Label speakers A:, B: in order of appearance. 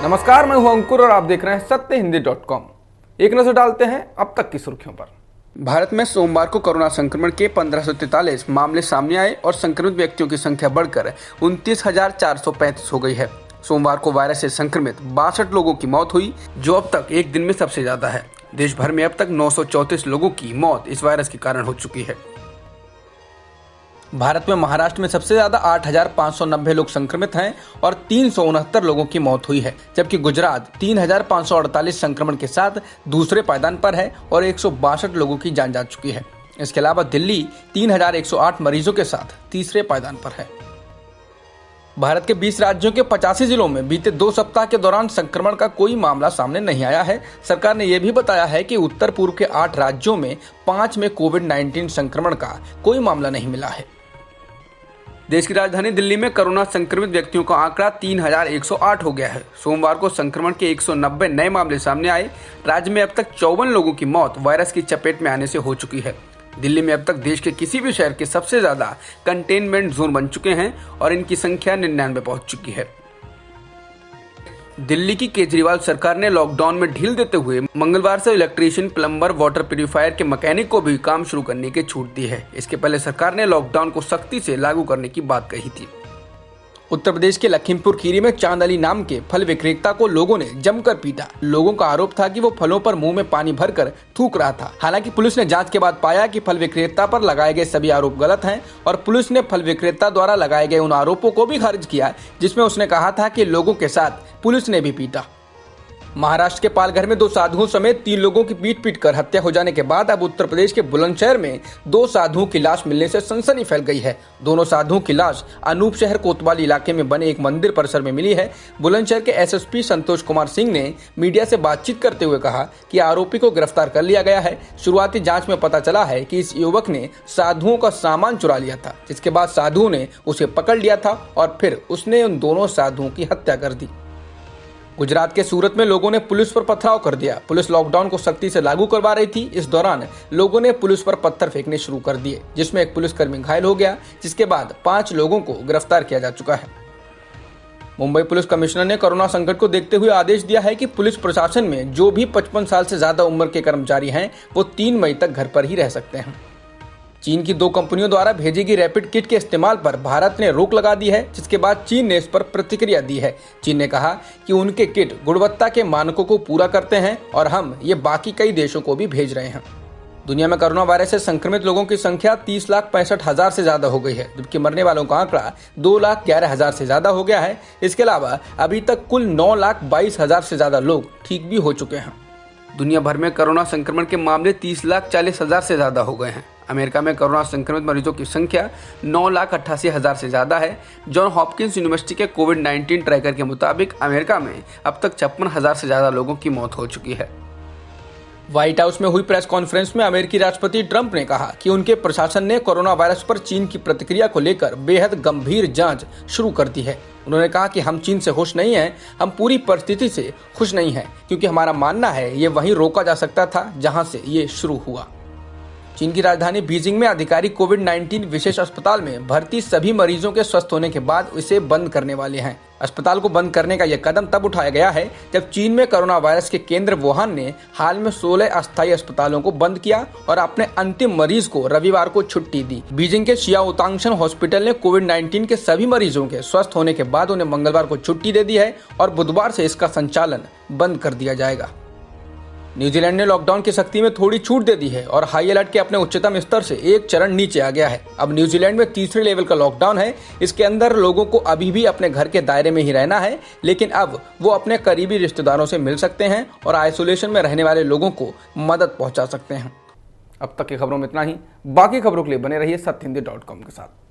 A: नमस्कार, मैं हूं अंकुर और आप देख रहे हैं सत्यहिंदी.com। एक नजर डालते हैं अब तक की सुर्खियों पर। भारत में सोमवार को कोरोना संक्रमण के 1543 मामले सामने आए और संक्रमित व्यक्तियों की संख्या बढ़कर 29,435 हो गई है। सोमवार को वायरस से संक्रमित 62 लोगों की मौत हुई, जो अब तक एक दिन में सबसे ज्यादा है। देश भर में अब तक 934 लोगों की मौत इस वायरस के कारण हो चुकी है। भारत में महाराष्ट्र में सबसे ज्यादा 8,590 लोग संक्रमित हैं और 369 लोगों की मौत हुई है, जबकि गुजरात 3,548 संक्रमण के साथ दूसरे पायदान पर है और 162 लोगों की जान जा चुकी है। इसके अलावा दिल्ली 3,108 मरीजों के साथ तीसरे पायदान पर है। भारत के 20 राज्यों के 85 जिलों में बीते 2 सप्ताह के दौरान संक्रमण का कोई मामला सामने नहीं आया है। सरकार ने यह भी बताया है कि उत्तर पूर्व के 8 राज्यों में 5 में कोविड-19 संक्रमण का कोई मामला नहीं मिला है। देश की राजधानी दिल्ली में कोरोना संक्रमित व्यक्तियों का आंकड़ा 3,108 हो गया है। सोमवार को संक्रमण के 190 नए मामले सामने आए। राज्य में अब तक 54 लोगों की मौत वायरस की चपेट में आने से हो चुकी है। दिल्ली में अब तक देश के किसी भी शहर के सबसे ज्यादा कंटेनमेंट जोन बन चुके हैं और इनकी संख्या 99 पहुंच चुकी है। दिल्ली की केजरीवाल सरकार ने लॉकडाउन में ढील देते हुए मंगलवार से इलेक्ट्रीशियन, प्लम्बर, वाटर प्यूरिफायर के मैकेनिक को भी काम शुरू करने की छूट दी है। इसके पहले सरकार ने लॉकडाउन को सख्ती से लागू करने की बात कही थी। उत्तर प्रदेश के लखीमपुर खीरी में चांद अली नाम के फल विक्रेता को लोगों ने जमकर पीटा। लोगों का आरोप था कि वो फलों पर मुंह में पानी भरकर थूक रहा था। हालांकि पुलिस ने जांच के बाद पाया कि फल विक्रेता पर लगाए गए सभी आरोप गलत हैं और पुलिस ने फल विक्रेता द्वारा लगाए गए उन आरोपों को भी खारिज किया जिसमें उसने कहा था कि लोगों के साथ पुलिस ने भी पीटा। महाराष्ट्र के पालघर में 2 साधुओं समेत 3 लोगों की पीट कर हत्या हो जाने के बाद अब उत्तर प्रदेश के बुलंदशहर में 2 साधुओं की लाश मिलने से सनसनी फैल गई है। दोनों साधुओं की लाश अनूप शहर कोतवाली इलाके में बने एक मंदिर परिसर में मिली है। बुलंदशहर के एसएसपी संतोष कुमार सिंह ने मीडिया से बातचीत करते हुए कहा कि आरोपी को गिरफ्तार कर लिया गया है। शुरुआती जाँच में पता चला है कि इस युवक ने साधुओं का सामान चुरा लिया था, जिसके बाद साधुओं ने उसे पकड़ लिया था और फिर उसने उन दोनों साधुओं की हत्या कर दी। गुजरात के सूरत में लोगों ने पुलिस पर पथराव कर दिया। पुलिस लॉकडाउन को सख्ती से लागू करवा रही थी। इस दौरान लोगों ने पुलिस पर पत्थर फेंकने शुरू कर दिए, जिसमें एक पुलिसकर्मी घायल हो गया, जिसके बाद 5 लोगों को गिरफ्तार किया जा चुका है। मुंबई पुलिस कमिश्नर ने कोरोना संकट को देखते हुए आदेश दिया है कि पुलिस प्रशासन में जो भी 55 साल से ज्यादा उम्र के कर्मचारी हैं, वो 3 मई तक घर पर ही रह सकते हैं। चीन की 2 कंपनियों द्वारा भेजी गई रैपिड किट के इस्तेमाल पर भारत ने रोक लगा दी है, जिसके बाद चीन ने इस पर प्रतिक्रिया दी है। चीन ने कहा कि उनके किट गुणवत्ता के मानकों को पूरा करते हैं और हम ये बाकी कई देशों को भी भेज रहे हैं। दुनिया में कोरोना वायरस से संक्रमित लोगों की संख्या 30,65,000 से ज्यादा हो गई है, जबकि मरने वालों का आंकड़ा 2,11,000 से ज्यादा हो गया है। इसके अलावा अभी तक कुल 9,22,000 से ज्यादा लोग ठीक भी हो चुके हैं। दुनिया भर में कोरोना संक्रमण के मामले 30,40,000 से ज्यादा हो गए हैं। अमेरिका में कोरोना संक्रमित मरीजों की संख्या 9,88,000 से ज्यादा है। जॉन हॉपकिंस यूनिवर्सिटी के कोविड-19 ट्रैकर के मुताबिक अमेरिका में अब तक 56,000 से ज्यादा लोगों की मौत हो चुकी है। व्हाइट हाउस में हुई प्रेस कॉन्फ्रेंस में अमेरिकी राष्ट्रपति ट्रंप ने कहा कि उनके प्रशासन ने कोरोना वायरस पर चीन की प्रतिक्रिया को लेकर बेहद गंभीर जांच शुरू कर दी है। उन्होंने कहा कि हम चीन से खुश नहीं हैं, हम पूरी परिस्थिति से खुश नहीं हैं, क्योंकि हमारा मानना है ये वहीं रोका जा सकता था जहां से ये शुरू हुआ। चीन की राजधानी बीजिंग में अधिकारी कोविड-19 विशेष अस्पताल में भर्ती सभी मरीजों के स्वस्थ होने के बाद इसे बंद करने वाले हैं। अस्पताल को बंद करने का यह कदम तब उठाया गया है जब चीन में कोरोना वायरस के केंद्र वुहान ने हाल में 16 अस्थायी अस्पतालों को बंद किया और अपने अंतिम मरीज को रविवार को छुट्टी दी। बीजिंग के शियाओतांगशन हॉस्पिटल ने कोविड-19 के सभी मरीजों के स्वस्थ होने के बाद उन्हें मंगलवार को छुट्टी दे दी है और बुधवार से इसका संचालन बंद कर दिया जाएगा। न्यूजीलैंड ने लॉकडाउन की सख्ती में थोड़ी छूट दे दी है और हाई अलर्ट के अपने उच्चतम स्तर से एक चरण नीचे आ गया है। अब न्यूजीलैंड में तीसरे लेवल का लॉकडाउन है। इसके अंदर लोगों को अभी भी अपने घर के दायरे में ही रहना है, लेकिन अब वो अपने करीबी रिश्तेदारों से मिल सकते हैं और आइसोलेशन में रहने वाले लोगों को मदद पहुंचा सकते हैं। अब तक की खबरों में इतना ही। बाकी खबरों के लिए बने रहिए सत्यहिंदी.com के साथ।